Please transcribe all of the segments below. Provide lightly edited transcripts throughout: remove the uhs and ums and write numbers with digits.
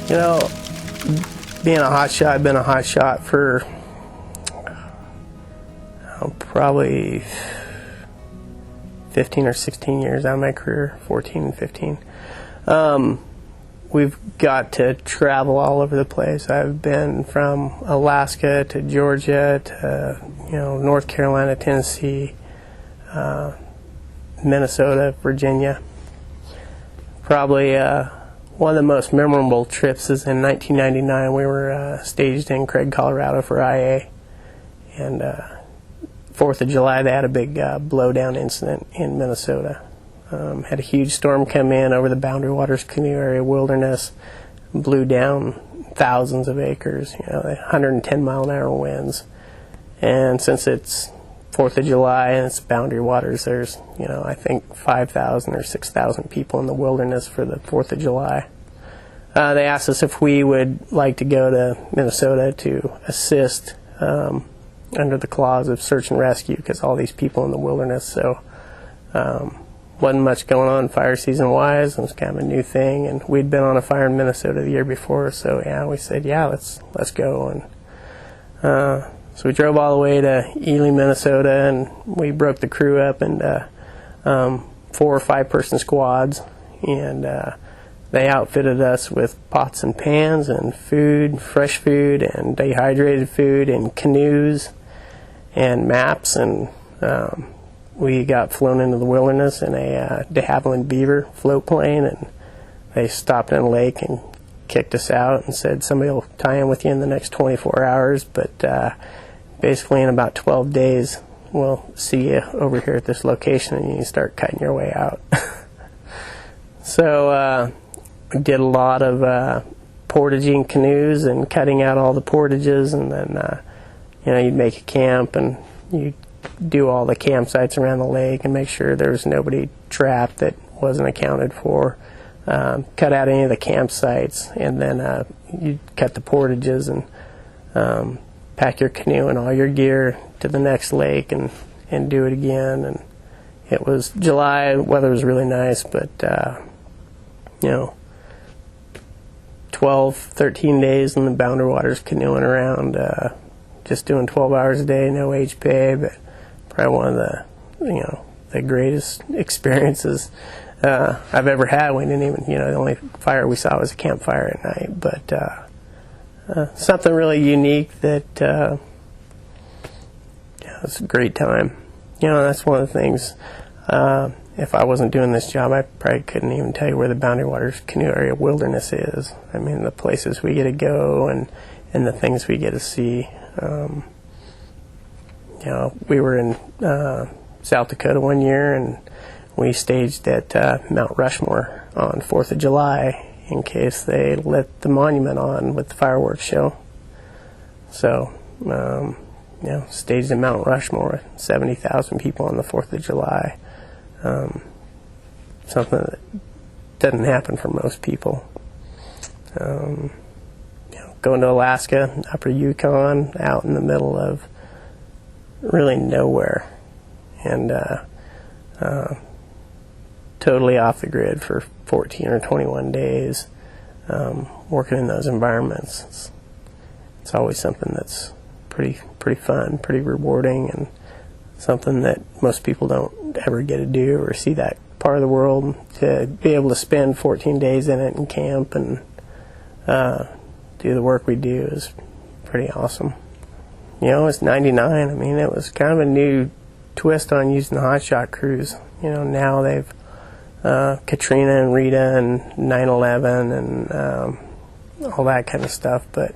You know, being a hotshot, I've been a hotshot for probably 15 or 16 years out of my career, 14 and 15. We've got to travel all over the place. I've been from Alaska to Georgia to North Carolina, Tennessee, Minnesota, Virginia. Probably one of the most memorable trips is in 1999. We were staged in Craig, Colorado for IA, and 4th of July they had a big blowdown incident in Minnesota. Had a huge storm come in over the Boundary Waters Canoe Area Wilderness, blew down thousands of acres, 110-mile-an-hour winds. And since it's 4th of July and it's Boundary Waters, there's, I think 5,000 or 6,000 people in the wilderness for the 4th of July. They asked us if we would like to go to Minnesota to assist under the clause of search and rescue, because all these people in the wilderness. So wasn't much going on fire season wise. It was kind of a new thing, and we'd been on a fire in Minnesota the year before, so yeah, we said, yeah, let's go. And so we drove all the way to Ely, Minnesota, and we broke the crew up into 4 or 5 person squads, and they outfitted us with pots and pans and food, fresh food and dehydrated food, and canoes and maps, and we got flown into the wilderness in a de Havilland Beaver float plane, and they stopped in a lake and kicked us out and said somebody will tie in with you in the next 24 hours, but basically in about 12 days we'll see you over here at this location and you can start cutting your way out. So we did a lot of portaging canoes and cutting out all the portages, and then you'd make a camp and you do all the campsites around the lake and make sure there's nobody trapped that wasn't accounted for. Cut out any of the campsites, and then you cut the portages and pack your canoe and all your gear to the next lake and do it again. And it was July, weather was really nice, but 12, 13 days in the Boundary Waters canoeing around, just doing 12 hours a day, no wage pay, but probably one of the greatest experiences I've ever had. We didn't even, the only fire we saw was a campfire at night, but something really unique that it was a great time. That's one of the things. If I wasn't doing this job, I probably couldn't even tell you where the Boundary Waters Canoe Area Wilderness is. I mean, the places we get to go and the things we get to see. We were in South Dakota one year, and we staged at Mount Rushmore on 4th of July in case they lit the monument on with the fireworks show. So, staged at Mount Rushmore, 70,000 people on the 4th of July. Something that doesn't happen for most people. Going to Alaska, upper Yukon, out in the middle of really nowhere, and totally off the grid for 14 or 21 days, working in those environments. It's always something that's pretty fun, pretty rewarding, and something that most people don't ever get to do or see that part of the world. To be able to spend 14 days in it and camp and do the work we do is pretty awesome. It's 99. I mean, it was kind of a new twist on using the hotshot crews. Now they've Katrina and Rita and 9/11 and all that kind of stuff, but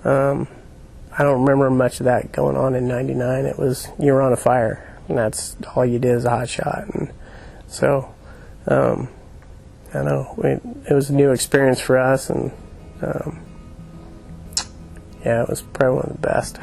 I don't remember much of that going on in 99. It was, you were on a fire, and that's all you did as a hotshot. And so, I know it was a new experience for us, and it was probably one of the best.